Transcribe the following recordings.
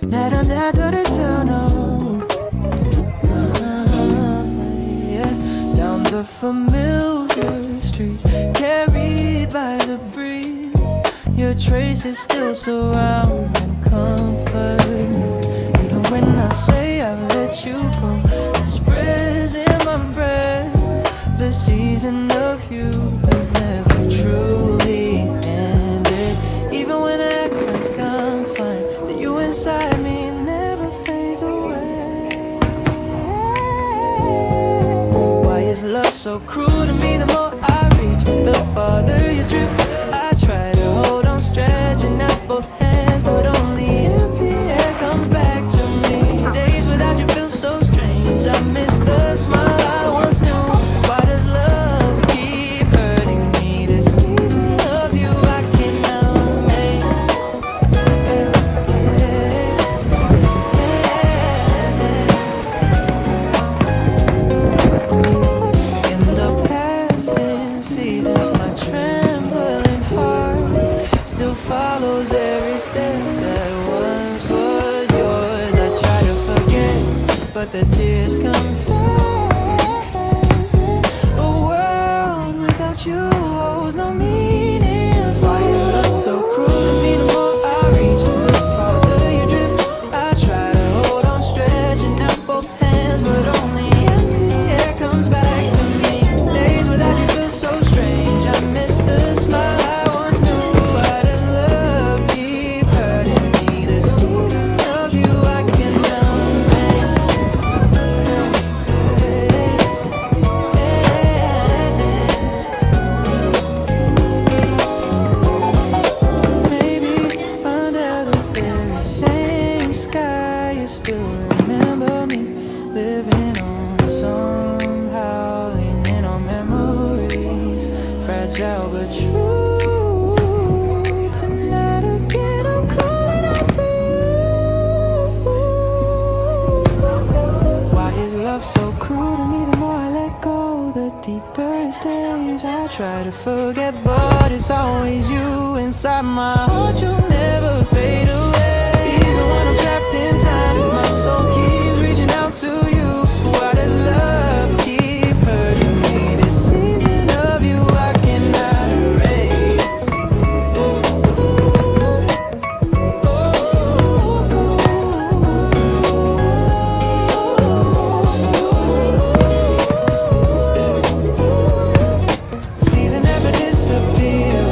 나랑 나더랬잖아. Yeah. Down the familiar street, carried by the breeze. Your traces still surround and comfort me. Even when I say I've let you go, express in my breath. The season of you has never truly ended. Even when I act like I'm fine, that you inside me never fades away. Why is love so cruel to me? The more I reach, the farther you drift. I try to hold on, stretching out both hands, but only empty air comes back to me. Days without you feel so strange. I miss the smile I once knew. Why does love keep hurting me? This season of you I cannot make. In the passing seasons, my trembling heart still follows every step that once was yours. I try to forget, but the tears come fast. A world without you holds no meaning. Why is love so cruel to me? The more I reach, the farther you drift. I try to hold on, stretching out both hands, but only empty air comes back to me. Days without you feel so strange. I miss the smile I once knew. Why does love keep hurting me? The season of you I cannot make. Maybe under the very same sky, you still remember me, living on somehow, leaning on memories, fragile but true. Tonight again, I'm calling out for you. Why is love so cruel to me? The more I let go, the deeper it stays. I try to forget, but it's always you inside my heart. You'll never fade away. Even when I'm trapped in time, my soul keeps reaching out to you. Why does love keep hurting me? This season of you I cannot erase. Season never disappears.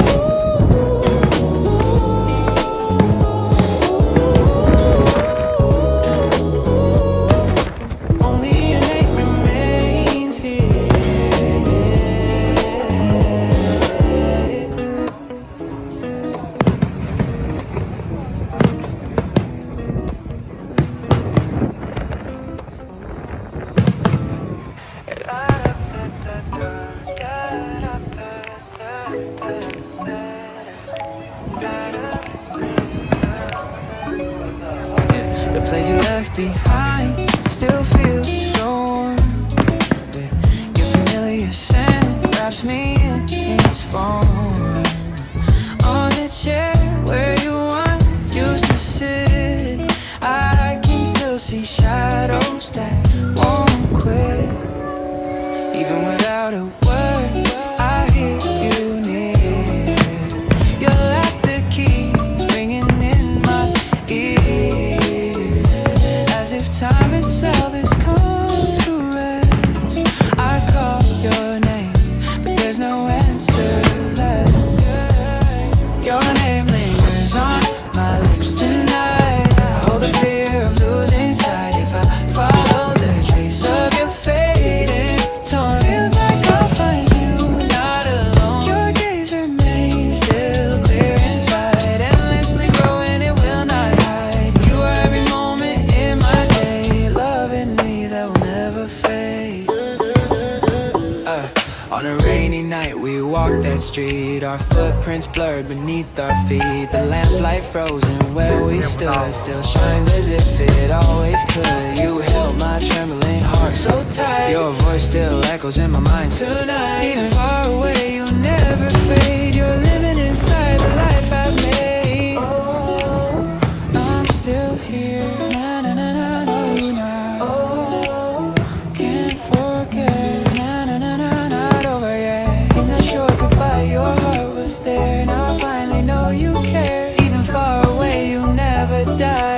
Only your name remains here. The place you left behind still feels so warm. Your familiar scent wraps me in its foam. On the chair where you once used to sit, I can still see shadows that won't quit. Even without a word, I hear you near. Your laughter keeps ringing in my ear, as if time itself has come to rest. I call your name, but there's no answer left. Your name lingers on my lips tonight. I hold the fear of losing sight. If I follow the trace of your fading tone, feels like I'll find you not alone. Your gaze remains still clear inside, endlessly growing, it will not hide. You are every moment in my day, loving me that will never fade. On a rainy night we walked that street, our footprints blurred beneath our feet. The lamplight frozen where we stood still shines as if it always could. You held my trembling heart so tight, your voice still echoes in my mind tonight. Even far away you never fade, you're living inside the light. always there. Now I finally know you care. Even far away, you'll never die.